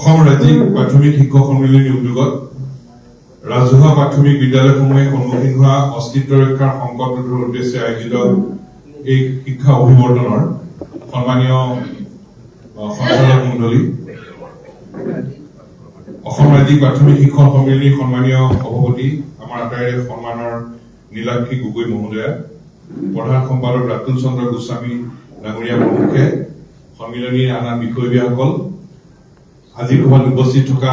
অসম ৰাজ্যিক প্ৰাথমিক শিক্ষক সন্মিলনী উদ্যোগত ৰাজহুৱা প্ৰাথমিক বিদ্যালয়সমূহে সন্মুখীন হোৱা অস্তিত্ব ৰক্ষাৰ সংকট ৰোধৰ উদ্দেশ্যে আয়োজিত এই শিক্ষা অভিৱৰ্তনৰ সন্মানীয় সঞ্চালক মণ্ডলী, অসম ৰাজ্যিক প্ৰাথমিক শিক্ষক সন্মিলনীৰ সন্মানীয় সভাপতি আমাৰ আটাইৰে সন্মানৰ নীলাক্ষী গগৈ মহোদয়া, প্ৰধান সম্পাদক ৰাতুল চন্দ্ৰ গোস্বামী ডাঙৰীয়া প্ৰমুখে, সন্মিলনীৰ আন আন বিষয়ববীয়াসকল, আজিৰ সভাত উপস্থিত থকা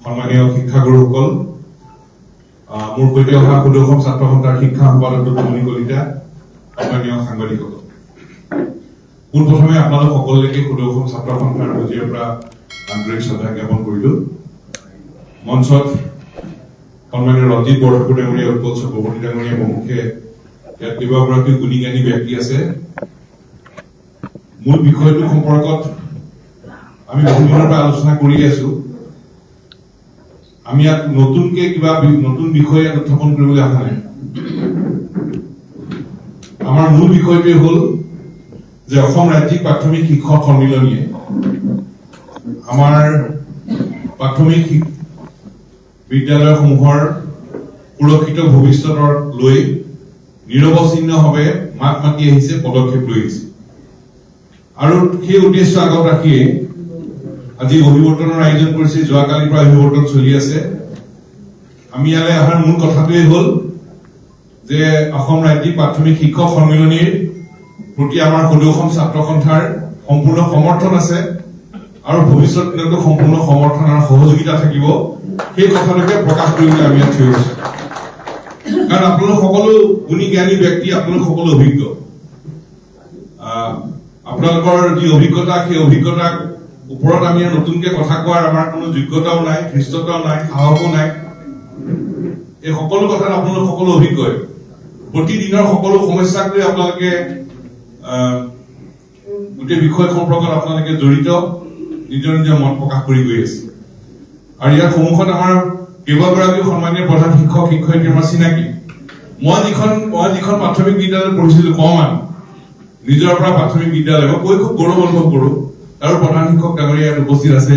সন্মানীয় শিক্ষাগুৰুসকল, মোৰ সৈতে অহা সুদৰ্শন ছাত্ৰ সন্থাৰ শিক্ষা সম্পাদক টুটুমণি কলিতা, সন্মানীয় সাংবাদিকসকল, পোনপ্ৰথমে আপোনালোক সকলোকে সুদৰ্শন ছাত্ৰ সন্থাৰ মজিয়াৰ পৰা আন্তৰিক শ্ৰদ্ধা জ্ঞাপন কৰিলো। মঞ্চত সন্মানীয় ৰঞ্জিত বৰঠাকুৰ ডাঙৰীয়া, উৎপল চক্ৰৱৰ্তী ডাঙৰীয়া প্ৰমুখে ইয়াত কেইবাগৰাকী গুণী জ্ঞানী ব্যক্তি আছে। মূল বিষয়টো সম্পৰ্কত আমি বহু দিনৰ পৰা আলোচনা কৰি আছো। আমি ইয়াত নতুনকে কিবা নতুন বিষয় উত্থাপন কৰিবলৈ অহা নাই। আমাৰ মূল বিষয়টোৱে হল যে অসম ৰাজ্যিক প্ৰাথমিক শিক্ষক সন্মিলনীয়ে আমাৰ প্ৰাথমিক বিদ্যালয়সমূহৰ সুৰক্ষিত ভৱিষ্যতৰ লৈ নিৰৱচ্ছিন্নভাৱে মাত মাতি আহিছে, পদক্ষেপ লৈ আহিছে। আৰু সেই উদ্দেশ্য আগত ৰাখিয়ে আজি অভিৱৰ্তনৰ আয়োজন কৰিছে। যোৱাকালিৰ পৰা অভিৱৰ্তন চলি আছে। আমি ইয়ালৈ অহাৰ মূল কথাটোৱেই হল যে অসম ৰাজ্যিক প্ৰাথমিক শিক্ষক সন্মিলনীৰ প্ৰতি আমাৰ সুদৰ্শন ছাত্ৰ সন্থাৰ সম্পূৰ্ণ সমৰ্থন আছে আৰু ভৱিষ্যত দিনতো সম্পূৰ্ণ সমৰ্থন আৰু সহযোগিতা থাকিব। সেই কথাটোকে প্ৰকাশ কৰিবলৈ আমি ইয়াত থিয় হৈছো। কাৰণ আপোনালোক সকলো গুণী জ্ঞানী ব্যক্তি, আপোনালোক সকলো অভিজ্ঞ। আপোনালোকৰ যি অভিজ্ঞতা, সেই অভিজ্ঞতাৰ ওপৰত আমি নতুনকে কথা কোৱাৰ আমাৰ কোনো যোগ্যতাও নাই, ধৃষ্টতাও নাই, সাহসো নাই। এই সকলো কথাত আপোনালোক সকলো অভিজ্ঞই। প্ৰতিদিনৰ সকলো সমস্যাক লৈ আপোনালোকে গোটেই বিষয় সম্পৰ্কত আপোনালোকে জড়িত, নিজৰ নিজৰ মত প্ৰকাশ কৰি গৈ আছে। আৰু ইয়াৰ সন্মুখত আমাৰ কেইবাগৰাকী সন্মানীয় প্ৰধান শিক্ষক শিক্ষয়িত্ৰী আমাৰ চিনাকি। মই যিখন প্ৰাথমিক বিদ্যালয়ত পঢ়িছিলো, কমান নিজৰ পৰা প্ৰাথমিক বিদ্যালয়, মই কৈ খুব গৌৰৱ অনুভৱ কৰো। আৰু প্ৰধান শিক্ষক ডাঙৰীয়া ইয়াত উপস্থিত আছে,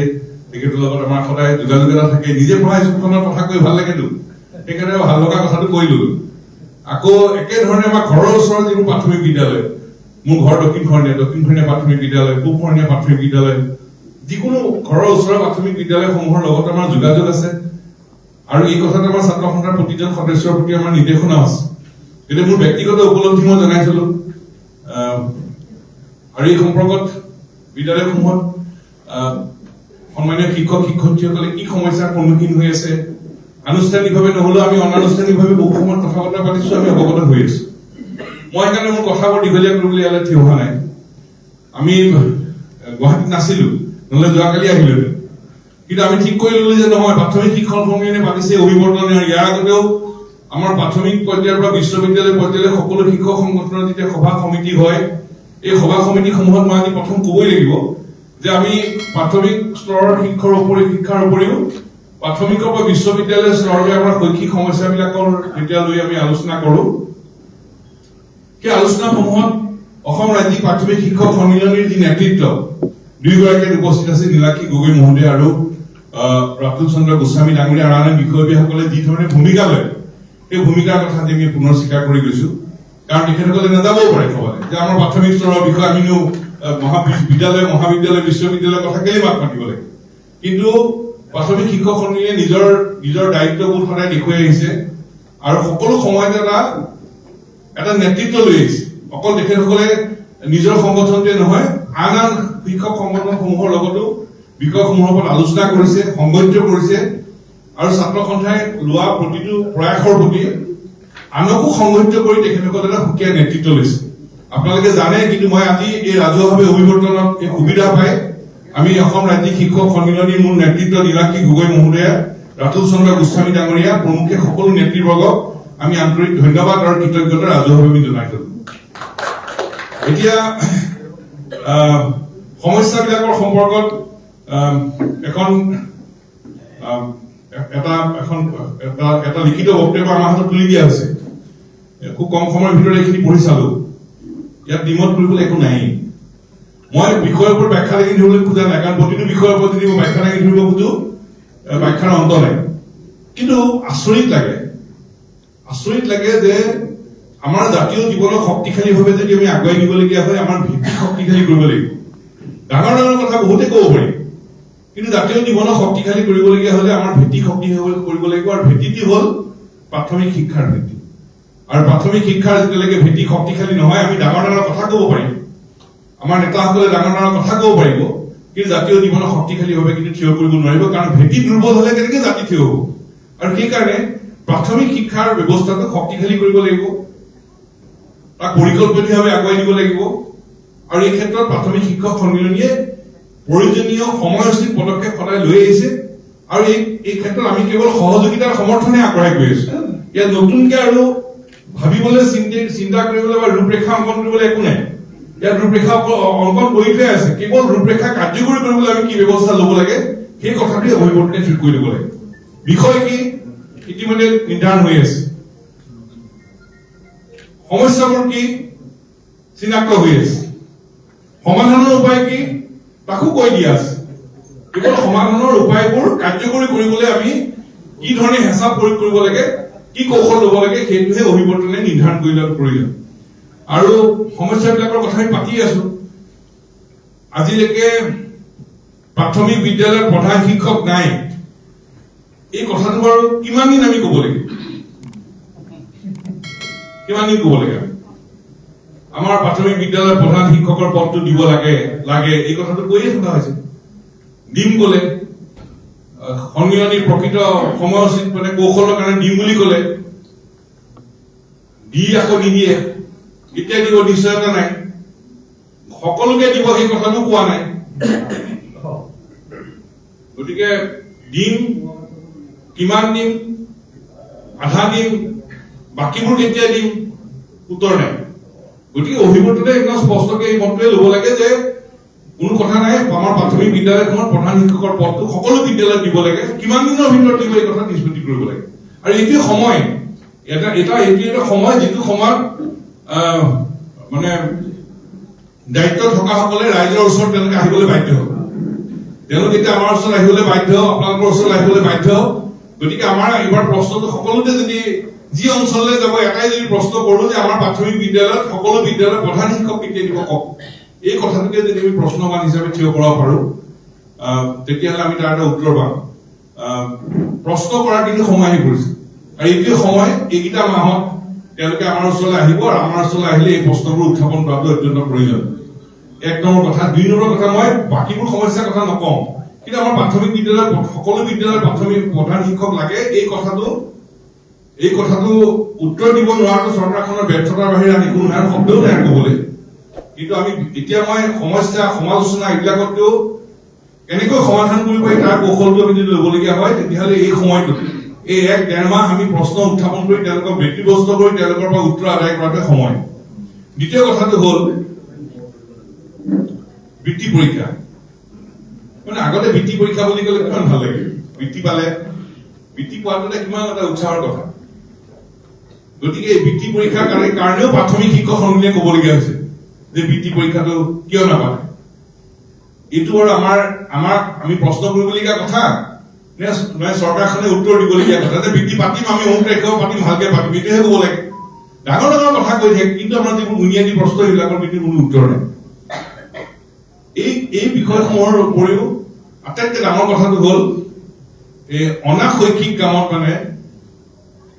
তেখেতৰ লগত আমাৰ সদায় যোগাযোগ এটা থাকে। নিজে পঢ়া স্কুলখনৰ কথা কৈ ভাল লাগেতো, সেইকাৰণে ভাল লগা কথাটো কৈ ললো। আকৌ একেধৰণে আমাৰ ঘৰৰ ওচৰৰ যিবোৰ প্ৰাথমিক বিদ্যালয়, মোৰ ঘৰ দক্ষিণ খৰ্ণীয়া প্ৰাথমিক বিদ্যালয়, পূব খৰ্ণীয়া প্ৰাথমিক বিদ্যালয়, যিকোনো ঘৰৰ ওচৰৰ প্ৰাথমিক বিদ্যালয়সমূহৰ লগত আমাৰ যোগাযোগ আছে। আৰু এই কথাত আমাৰ ছাত্ৰ সন্থাৰ প্ৰতিজন সদস্যৰ প্ৰতি আমাৰ নিৰ্দেশনাও আছে। এতিয়া মোৰ ব্যক্তিগত উপলব্ধি মই জনাইছিলো। আৰু এই সম্পৰ্কত বিদ্যালয়সমূহত সন্মানীয় শিক্ষক শিক্ষয়িত্ৰীসকলে কি সমস্যাৰ সন্মুখীন হৈ আছে, আনুষ্ঠানিকভাৱে নহলেও আমি অনানুষ্ঠানিকভাৱে বহু সময়ত কথা বতৰা পাতিছো, আমি অৱগত হৈ আছো। মই সেইকাৰণে মোৰ কথাবোৰ দীঘলীয়া কৰিবলৈ ইয়ালৈ থিয় হোৱা নাই। আমি গুৱাহাটীত নাছিলো, নহলে যোৱাকালি আহিলো। কিন্তু আমি ঠিক কৰি ললো যে নহয়, প্ৰাথমিক শিক্ষক সন্মিলনী পাতিছে অভিৱৰ্তন। ইয়াৰ আগতেও আমাৰ প্ৰাথমিক পৰ্যায়ৰ পৰা বিশ্ববিদ্যালয় পৰ্যায়লৈ সকলো শিক্ষক সংগঠনৰ যেতিয়া সভা সমিতি হয়, এই সভা সমিতিসমূহত মই আজি প্ৰথম কবই লাগিব যে আমি প্ৰাথমিক স্তৰৰ শিক্ষাৰ উপৰিও প্ৰাথমিকৰ পৰা বিশ্ববিদ্যালয় স্তৰলৈ আমাৰ শৈক্ষিক সমস্যাবিলাকৰ যেতিয়া লৈ আমি আলোচনা কৰো, সেই আলোচনাসমূহত অসম ৰাজ্যিক প্ৰাথমিক শিক্ষক সন্মিলনীৰ যি নেতৃত্ব, দুয়োগৰাকী উপস্থিত আছে, নীলাক্ষী গগৈ মহোদয় আৰু ৰাতুল চন্দ্ৰ গোস্বামী ডাঙৰীয়া আৰু আন বিষয়ববীয়াসকলে যি ধৰণে ভূমিকা লয়, সেই ভূমিকাৰ কথা আমি পুনৰ স্বীকাৰ কৰি গৈছো। কাৰণ তেখেতসকলে নাযাবও পাৰে সভালৈ যে আমাৰ প্ৰাথমিক স্তৰৰ বিষয়ে আমিনো মহাবিদ্যালয় বিশ্ববিদ্যালয়ৰ কথা কেলে মাত মাতিব লাগে। কিন্তু প্ৰাথমিক শিক্ষক সন্মিলনীয়ে নিজৰ দায়িত্ববোৰ সদায় দেখুৱাই আহিছে আৰু সকলো সময়তে এটা নেতৃত্ব লৈ আহিছে। অকল তেখেতসকলে নিজৰ সংগঠনটোৱে নহয়, আন আন শিক্ষক সংগঠনসমূহৰ লগতো বিষয়সমূহৰ ওপৰত আলোচনা কৰিছে, সংগঠিত কৰিছে আৰু ছাত্ৰ সন্থাই লোৱা প্ৰতিটো প্ৰয়াসৰ প্ৰতি আনকো সংগঠিত কৰি তেখেতসকলে এটা সুকীয়া নেতৃত্ব লৈছে। আপোনালোকে জানে, কিন্তু মই আজি এই ৰাজহুৱাভাৱে অভিৱৰ্তনত এই সুবিধা পাই আমি অসম ৰাজ্যিক শিক্ষক সন্মিলনীৰ মূল নেতৃত্ব নীলাক্ষী গগৈ মহোদয়া, ৰাতুল চন্দ্ৰ গোস্বামী ডাঙৰীয়া প্ৰমুখে সকলো নেতৃবৰ্গক আমি আন্তৰিক ধন্যবাদ আৰু কৃতজ্ঞতা ৰাজহুৱাভাৱে জনাই থলো। এতিয়া সমস্যাবিলাকৰ সম্পৰ্কত এটা লিখিত বক্তব্য আমাৰ হাতত তুলি দিয়া হৈছে। খুব কম সময়ৰ ভিতৰত এইখিনি পঢ়ি চালো। ইয়াত ডিমত কৰিবলৈ একো নাই। মই বিষয়ৰ ওপৰত ব্যাখ্যা লাগি ধৰিবলৈ খোজা নাই, কাৰণ প্ৰতিটো বিষয়ৰ ওপৰত যদি মই ব্যাখ্যা লাগি ধৰিব খোজো ব্যাখ্যাৰ অন্ত নাই। কিন্তু আচৰিত লাগে যে আমাৰ জাতীয় জীৱনক শক্তিশালীভাৱে যদি আমি আগুৱাই নিবলগীয়া হয়, আমাৰ ভিত্তি শক্তিশালী কৰিব লাগিব। ডাঙৰ ডাঙৰ কথা বহুতে ক'ব পাৰি, কিন্তু জাতীয় জীৱনক শক্তিশালী কৰিবলগীয়া হলে আমাৰ ভিত্তি শক্তিশালী কৰিব লাগিব। আৰু ভিত্তিটি হল প্ৰাথমিক শিক্ষাৰ ভিত্তি। আৰু প্ৰাথমিক শিক্ষাৰ যেতিয়ালৈকে ভিত্তি শক্তিশালী নহয়, আমি ডাঙৰ ডাঙৰ কথা ক'ব পাৰিম, আমাৰ নেতাসকলে ডাঙৰ ডাঙৰ কথা ক'ব পাৰিব, কিন্তু জাতীয় জীৱনক শক্তিশালীভাৱে কিন্তু থিয় কৰিব নোৱাৰিব, কাৰণ ভেটি দুৰ্বল হলে কেনেকে জাতি থিয় হ'ব। আৰু সেইকাৰণে প্ৰাথমিক শিক্ষাৰ ব্যৱস্থাটো শক্তিশালী কৰিব লাগিব, তাক পৰিকল্পিতভাৱে আগুৱাই নিব লাগিব। আৰু এই ক্ষেত্ৰত প্ৰাথমিক শিক্ষক সন্মিলনীয়ে প্ৰয়োজনীয় সময়সূচিত পদক্ষেপ সদায় লৈ আহিছে। আৰু এই ক্ষেত্ৰত আমি কেৱল সহযোগিতাৰ সমৰ্থনে আগবঢ়াই গৈ আছো। ইয়াত নতুনকে আৰু ভাবিবলৈ চিন্তা কৰিবলৈ বা ৰূপৰেখা অংকন কৰিবলৈ একো নাই। ইয়াত ৰূপৰেখা অংকন কৰি থোৱাই আছে, কেৱল ৰূপৰেখা কাৰ্যকৰী কৰিবলৈ আমি কি ব্যৱস্থা ল'ব লাগে সেই কথাটোৱে অভিৱৰ্তনে ঠিক কৰি দিব লাগে। বিষয় কি ইতিমধ্যে নিৰ্ধাৰণ হৈ আছে, সমস্যাবোৰ কি চিনাক্ত হৈ আছে, সমাধানৰ উপায় কি তাকো কৈ দিয়া আছে। কেৱল সমাধানৰ উপায়বোৰ কাৰ্যকৰী কৰিবলৈ আমি কি ধৰণে হেঁচা প্ৰয়োগ কৰিব লাগে, কি কৌশল ল'ব লাগে, সেইটোহে অভিৱৰ্তনে নিৰ্ধাৰণ কৰি লোৱাৰ প্ৰয়োজন। আৰু সমস্যাবিলাকৰ কথা আমি পাতি আছো। আজিলৈকে প্ৰাথমিক বিদ্যালয়ৰ প্ৰধান শিক্ষক নাই, এই কথাটো বাৰু কিমান দিন আমি ক'ব লাগিব, কিমান দিন ক'ব লাগে? আমাৰ প্ৰাথমিক বিদ্যালয়ৰ প্ৰধান শিক্ষকৰ পদটো দিব লাগে এই কথাটো কৈয়ে থকা হৈছে। দিম ক'লে, সন্মিলনীৰ প্ৰকৃত সময়সূচিত মানে কৌশলৰ কাৰণে দিম বুলি ক'লে, দি আকৌ নিদিয়ে, কেতিয়া দিব নিশ্চয়তা নাই, সকলোকে দিব সেই কথাটো কোৱা নাই। গতিকে দিম, কিমান দিম, আধা দিম, বাকীবোৰ কেতিয়া দিম, উত্তৰ নাই। গতিকে অভিৱৰ্তনে একদম স্পষ্টকে এই মতটোৱে ল'ব লাগে যে কোনো কথা নাই, আমাৰ প্ৰাথমিক বিদ্যালয়খনৰ প্ৰধান শিক্ষকৰ পদটো সকলো বিদ্যালয়ত দিব লাগে, কিমান দিনৰ ভিতৰত দিব এই কথা নিষ্পত্তি কৰিব লাগে। আৰু এইটো সময় এটা সময় যিটো সময়ত মানে দায়িত্ব থকাসকলে ৰাইজৰ ওচৰত তেওঁলোকে আহিবলৈ বাধ্য হ'ব। তেওঁলোক এতিয়া আমাৰ ওচৰত আহিবলৈ বাধ্য, আপোনালোকৰ ওচৰত আহিবলৈ বাধ্য। গতিকে আমাৰ এইবাৰ প্ৰশ্নটো সকলোতে যদি যি অঞ্চললৈ যাব এটাই যদি প্ৰশ্ন কৰো যে আমাৰ প্ৰাথমিক বিদ্যালয়ত সকলো বিদ্যালয়ৰ প্ৰধান শিক্ষক কেতিয়া দিব কওক, এই কথাটোকে যদি আমি প্ৰশ্নমান হিচাপে থিয় কৰাব পাৰো তেতিয়াহ'লে আমি তাৰ এটা উত্তৰ পাম। প্ৰশ্ন কৰাৰ কিন্তু সময় আহি পৰিছে, আৰু এইটোৱে সময়, এইকেইটা মাহত তেওঁলোকে আমাৰ ওচৰলৈ আহিব, আৰু আমাৰ ওচৰলৈ আহিলে এই প্ৰশ্নবোৰ উত্থাপন কৰাটো অত্যন্ত প্ৰয়োজন। এক নম্বৰ কথা। দুই নম্বৰ কথা, মই বাকীবোৰ সমস্যাৰ কথা নকওঁ, কিন্তু আমাৰ প্ৰাথমিক বিদ্যালয়ৰ সকলো বিদ্যালয়ৰ প্ৰাথমিক প্ৰধান শিক্ষক লাগে, এই কথাটো উত্তৰ দিব নোৱাৰাটো চৰকাৰখনৰ ব্যৰ্থতাৰ বাহিৰে আমি কোনো শব্দও নাই ক'বলৈ। কিন্তু আমি এতিয়া মই সমস্যা সমালোচনা এইবিলাকতও কেনেকৈ সমাধান কৰিব পাৰি তাৰ কৌশলটো আমি যদি ল'বলগীয়া হয়, তেতিয়াহ'লে এই সময়টোত এই 1-1.5 মাহ আমি প্ৰশ্ন উত্থাপন কৰি তেওঁলোকক ব্যক্তিব্যস্ত কৰি তেওঁলোকৰ পৰা উত্তৰ আদায় কৰাটোৱে সময়। দ্বিতীয় কথাটো হ'ল বৃত্তি পৰীক্ষা। মানে আগতে বৃত্তি পৰীক্ষা বুলি ক'লে কিমান ভাল লাগে, বৃত্তি পালে, বৃত্তি পোৱাটো কিমান এটা উৎসাহৰ কথা। গতিকে এই বৃত্তি পৰীক্ষাৰ কাৰণেও প্ৰাথমিক শিক্ষক সন্মিলনীয়ে ক'বলগীয়া হৈছে যে বৃত্তি পৰীক্ষাটো কিয় নাপাতে। এইটো আৰু আমি প্ৰশ্ন কৰিবলগীয়া কথা নে চৰকাৰখনে উত্তৰ দিবলগীয়া কথা যে বৃত্তি পাতিম, আমি অমুক তাৰিখেও পাতিম, ভালকে পাতিম, এইটোহে ক'ব লাগে। ডাঙৰ ডাঙৰ কথা কৈ থাকে, কিন্তু আমাৰ যিবোৰ বুনিয়াদী প্ৰশ্ন সেইবিলাকৰ কিন্তু কোনো উত্তৰ নাই। এই বিষয়সমূহৰ উপৰিও আটাইতকৈ ডাঙৰ কথাটো হ'ল এই অনা শৈক্ষিক কামত মানে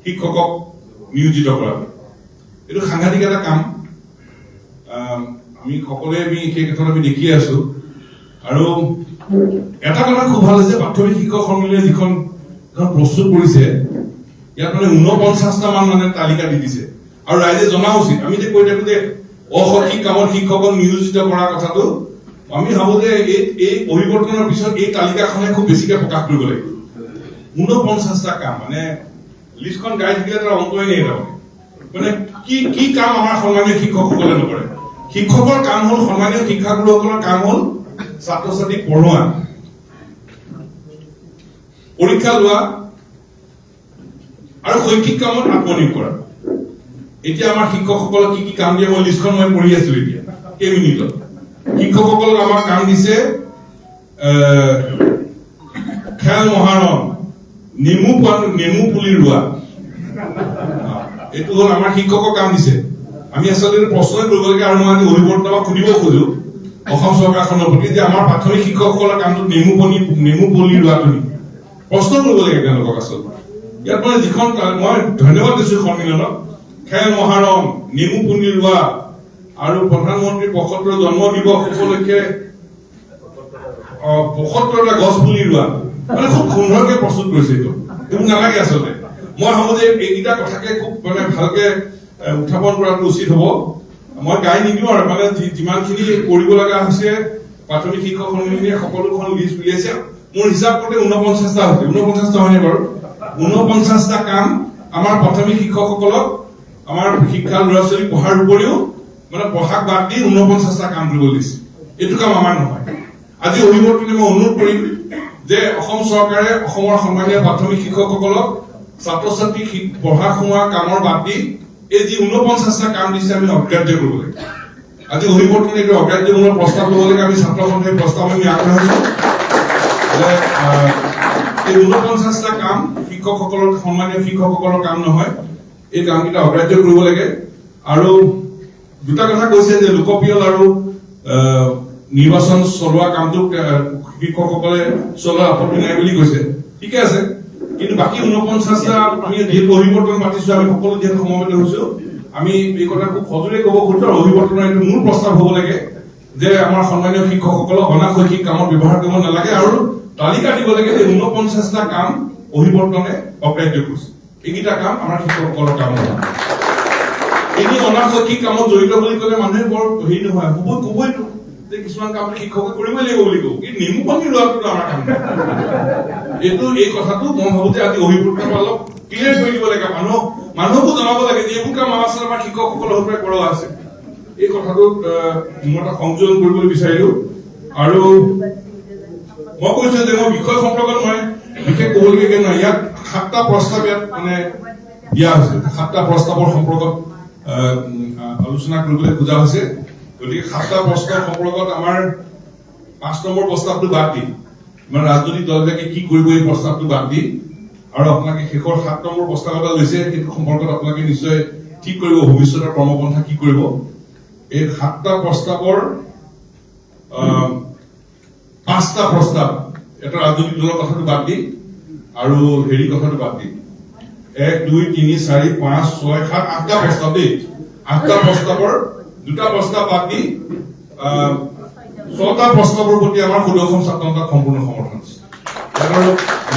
শিক্ষকক নিয়োজিত কৰা। এইটো সাংঘাতিক এটা কাম, আমি সকলোৱে সেই ক্ষেত্ৰত আমি দেখি আছো। আৰু এটা কথা খুব ভাল হৈছে, প্ৰাথমিক শিক্ষক সন্মিলনীয়ে যিখন প্ৰস্তুত কৰিছে, ইয়াত মানে 49টা মান মানে তালিকা দি দিছে। আৰু ৰাইজে জনা উচিত, আমি যে কৈ থাকো যে অশৈক্ষিক কামত শিক্ষকক নিয়োজিত কৰা কথাটো, আমি ভাবো যে এই পৰিৱৰ্তনৰ পিছত এই তালিকাখনে খুব বেছিকে প্ৰকাশ কৰিব লাগিব। 49টা কাম, মানে লিষ্টখন গাই থাকিলে তাৰ অন্তই নেই। মানে কি কাম আমাৰ সন্মানীয় শিক্ষকসকলে নকৰে। শিক্ষকৰ কাম হ'ল, সন্মানীয় শিক্ষাগুৰুসকলৰ কাম হ'ল ছাত্ৰ ছাত্ৰীক পঢ়োৱা, পৰীক্ষা লোৱা আৰু শৈক্ষিক কামত আত্মনিয়োগ কৰা। এতিয়া আমাৰ শিক্ষকসকলক কি কাম দিয়ে, মই লিষ্টখন পঢ়ি আছো এতিয়া কেইমিনিটত। শিক্ষকসকলক আমাক কাম দিছে খেল মহাৰণ, নেমু পুলি ৰোৱা। এইটো হল আমাৰ শিক্ষকক কাম দিছে। আমি আচলতে প্ৰশ্নই কৰিব লাগে, আৰু মই অভিৱৰ্তনক সুধিব খোজো অসম চৰকাৰখনৰ প্ৰতি যে আমাৰ প্ৰাথমিক শিক্ষকসকলৰ কামটো নেমু পুলি ৰোৱাটো নেকি? প্ৰশ্ন কৰিব লাগে তেওঁলোকক। আচলতে ইয়াত মই যিখন মই ধন্যবাদ দিছো সন্মিলনক, খেল মহাৰণ, নেমু পুলি ৰোৱা আৰু প্ৰধানমন্ত্ৰী ৭৫ জন্ম দিৱস উপলক্ষে ৭৫টা গছ পুলি ৰোৱা, মানে খুব সুন্দৰকে প্ৰস্তুত কৰিছে। এইটো নালাগে আচলতে। মই ভাবো যে এইকেইটা কথাকে খুব মানে ভালকে উত্থাপন কৰাটো উচিত হব। মই গাই নিদিওঁ আৰু মানে যিমানখিনি কৰিব লগা হৈছে প্ৰাথমিক শিক্ষক সন্মিলনীয়ে সকলোখন লিষ্ট উলিয়াইছে। মোৰ হিচাপ কৰোঁতে ৪৯টা হৈছে। ৪৯টা হয়নে বাৰু? ৪৯টা কাম আমাৰ প্ৰাথমিক শিক্ষকসকলক আমাৰ শিক্ষা ল'ৰা ছোৱালী পঢ়াৰ উপৰিও মানে পঢ়াক বাদ দি ৪৯টা কাম কৰিব দিছে। এইটো কাম আমাৰ নহয়। আজি অভিৱৰ্তনে মই অনুৰোধ কৰিম যে অসম চৰকাৰে অসমৰ সন্মানীয় প্ৰাথমিক শিক্ষকসকলক ছাত্ৰ ছাত্ৰীক পঢ়া শুনোৱা কামৰ বাদ দি এই যি ৪৯টা কাম দিছে আমি অগ্ৰাহ্য কৰিব লাগে। আজি অভিৱৰ্তনে এইটো অগ্ৰাহ্যমূলক প্ৰস্তাৱ ল'ব লাগে। আমি ছাত্ৰ সন্থাই প্ৰস্তাৱ আমি আগবঢ়াইছো যে এই ৪৯টা কাম শিক্ষকসকলৰ সন্মানীয় শিক্ষকসকলৰ কাম নহয়, এই কামকেইটা অগ্ৰাহ্য কৰিব লাগে। আৰু দুটা কথা কৈছে যে লোকপিয়ল আৰু নিৰ্বাচন চলোৱা কামটোক শিক্ষকসকলে চলোৱা আপত্তি নাই বুলি কৈছে। ঠিকে আছে, কিন্তু বাকী ৪৯টা আমি যিহেতু অভিৱৰ্তন পাতিছো, আমি সকলো যিহেতু সমবেত হৈছো, আমি এই কথা খুব সজোৰে ক'ব খুজিছো। অভিৱৰ্তনৰ এইটো মূল প্ৰস্তাৱ হ'ব লাগে যে আমাৰ সন্মানীয় শিক্ষকসকলক অনাশৈক্ষিক কামত ব্যৱহাৰ কৰিব নালাগে, আৰু তালিকা দিব লাগে যে ৪৯টা কাম অভিৱৰ্তনে অগ্ৰাহ্য কৰিছে। এইকেইটা কাম আমাৰ শিক্ষকসকলৰ কাম নহয়। এনে অনাশৈক্ষিক কামত জড়িত বুলি ক'লে মানুহে বৰ হেৰি নহয়, কবইতো যে কিছুমান কাম শিক্ষকে কৰিবই লাগিব বুলি কব, কিন্তু নেমু পানী ৰোৱাটো আমাৰ কাম। এই কথাটো মই ভাবো যে আজি অভিৱৰ্তন অলপ ক্লিয়াৰ কৰি দিব লাগে। মানুহকো জনাব লাগে যে এইবোৰ কাম আমাৰ শিক্ষকসকলৰ হৈ কৰা আছে। এই কথাটোত মই এটা সংযোজন কৰিবলৈ বিচাৰিলো। আৰু মই কৈছো যে মই বিষয় সম্পৰ্কত মই বিশেষ কবলগীয়া নহয়। ইয়াত 7টা প্ৰস্তাৱ ইয়াত মানে দিয়া হৈছে। 7টা প্ৰস্তাৱৰ সম্পৰ্কত আলোচনা কৰিবলৈ খোজা হৈছে। গতিকে 7টা প্ৰস্তাৱ সম্পৰ্কত আমাৰ 5 নম্বৰ প্ৰস্তাৱটো বাদ দি, মানে ৰাজনৈতিক দলবিলাকে কি কৰিব এই প্ৰস্তাৱটো বাদ দি, আৰু আপোনালোকে শেষৰ 7 নম্বৰ প্ৰস্তাৱ এটা লৈছে, সেইটো সম্পৰ্কত আপোনালোকে নিশ্চয় ঠিক কৰিব ভৱিষ্যতৰ কৰ্মপন্থা কি কৰিব। এই 7টা প্ৰস্তাৱৰ 5টা প্ৰস্তাৱ এটা ৰাজনৈতিক দলৰ কথাটো বাদ দি আৰু হেৰি কথাটো বাদ দি 1, 2, 3, 4, 5, 6, 7, 8টা প্ৰস্তাৱ দেই। 8টা প্ৰস্তাৱৰ 2টা প্ৰস্তাৱ বাদ দি 6টা প্ৰস্তাৱৰ প্ৰতি আমাৰ সুদৰ্শন ছাত্ৰ সন্থাৰ সম্পূৰ্ণ সমৰ্থন আছে।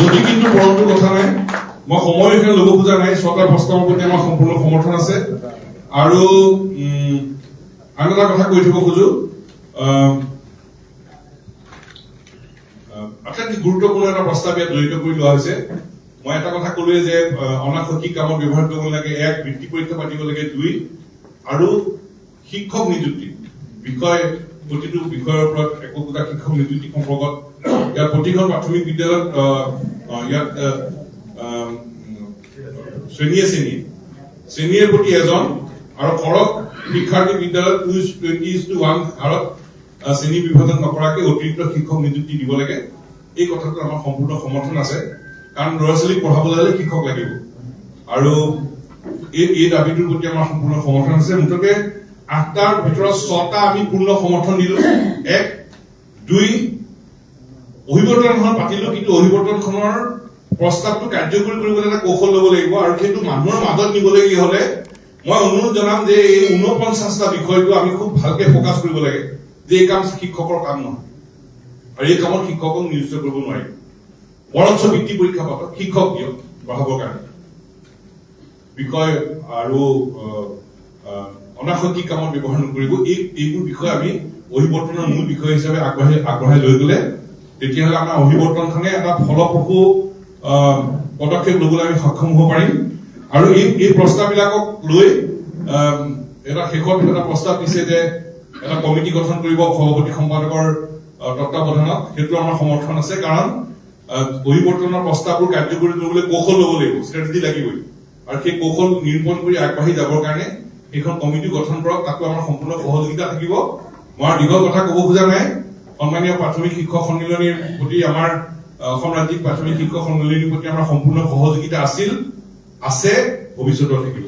যদি কিন্তু পৰন্তু কথা নাই, মই সময় এখানে ল'ব খোজা নাই। 6টা প্ৰস্তাৱৰ প্ৰতি আমাৰ সম্পূৰ্ণ সমৰ্থন আছে। আৰু আন এটা কথা কৈ থব খোজো, আটাইতকৈ গুৰুত্বপূৰ্ণ এটা প্ৰস্তাৱ ইয়াত জড়িত কৰি লোৱা হৈছে। মই এটা কথা কলোৱে যে অনাশৈক্ষিক কামত ব্যৱহাৰ কৰিব লাগে। 1, বৃত্তি পৰীক্ষা পাতিব লাগে। 2, আৰু শিক্ষক নিযুক্তি প্ৰতিটো বিষয়ৰ ওপৰত একোটা শিক্ষক নিযুক্তি সম্পৰ্কত ইয়াত প্ৰতিখন প্ৰাথমিক বিদ্যালয়ত ইয়াত শ্ৰেণীয়ে প্ৰতি এজন আৰু সৰহ শিক্ষাৰ্থী বিদ্যালয়ত 20:1 হাৰত শ্ৰেণী বিভাজন নকৰাকৈ অতিৰিক্ত শিক্ষক নিযুক্তি দিব লাগে। এই কথাটো আমাৰ সম্পূৰ্ণ সমৰ্থন আছে, কাৰণ ল'ৰা ছোৱালীক পঢ়াবলৈ হ'লে শিক্ষক লাগিব। আৰু এই দাবীটোৰ প্ৰতি আমাৰ সম্পূৰ্ণ সমৰ্থন আছে। মুঠতে 8টাৰ ভিতৰত 6টা আমি পূৰ্ণ সমৰ্থন দিলো। 1, 2, অভিৱৰ্তনখন পাতিলো, কিন্তু অভিৱৰ্তনখনৰ প্ৰস্তাৱটো কাৰ্যকৰী কৰিবলৈ এটা কৌশল ল'ব লাগিব, আৰু সেইটো মানুহৰ মাজত নিবলগীয়া হলে মই অনুৰোধ জনাম যে এই 49টা বিষয়টো আমি খুব ভালকে ফকাছ কৰিব লাগে যে এই কাম শিক্ষকৰ কাম নহয়, আৰু এই কামত শিক্ষকক নিয়োজিত কৰিব নোৱাৰি। বৰঞ্চ বৃত্তি পৰীক্ষা পাতক, শিক্ষক দিয়ক পঢ়াবৰ কাৰণে। বিষয় আৰু অনাশৈক্ষিক কামত ব্যৱহাৰ নকৰিব। এইবোৰ বিষয় আমি অভিৱৰ্তনৰ মূল বিষয় হিচাপে আগবঢ়াই লৈ গলে তেতিয়াহ'লে আমাৰ অভিৱৰ্তনখনে এটা ফলপ্ৰসূ পদক্ষেপ ল'বলৈ আমি সক্ষম হ'ব পাৰিম। আৰু এই প্ৰস্তাৱবিলাকক লৈ এটা শেষত এটা প্ৰস্তাৱ দিছে যে এটা কমিটি গঠন কৰিব সভাপতি সম্পাদকৰ তত্বাৱধানত। সেইটো আমাৰ সমৰ্থন আছে, কাৰণ অভিৱৰ্তনৰ প্ৰস্তাৱবোৰ কাৰ্যকৰী কৰিবলৈ কৌশল ল'ব লাগিব, ষ্ট্ৰেটেজি লাগিবই। আৰু সেই কৌশল নিৰূপণ কৰি আগবাঢ়ি যাবৰ কাৰণে সেইখন কমিটি গঠন কৰক। তাতো আমাৰ সম্পূৰ্ণ সহযোগিতা থাকিব। মই দীঘল কথা ক'ব খোজা নাই সন্মানীয় প্ৰাথমিক শিক্ষক সন্মিলনীৰ প্ৰতি আমাৰ অসম ৰাজ্যিক প্ৰাথমিক শিক্ষক সন্মিলনীৰ প্ৰতি আমাৰ সম্পূৰ্ণ সহযোগিতা আছিল আছে ভৱিষ্যতেও থাকিব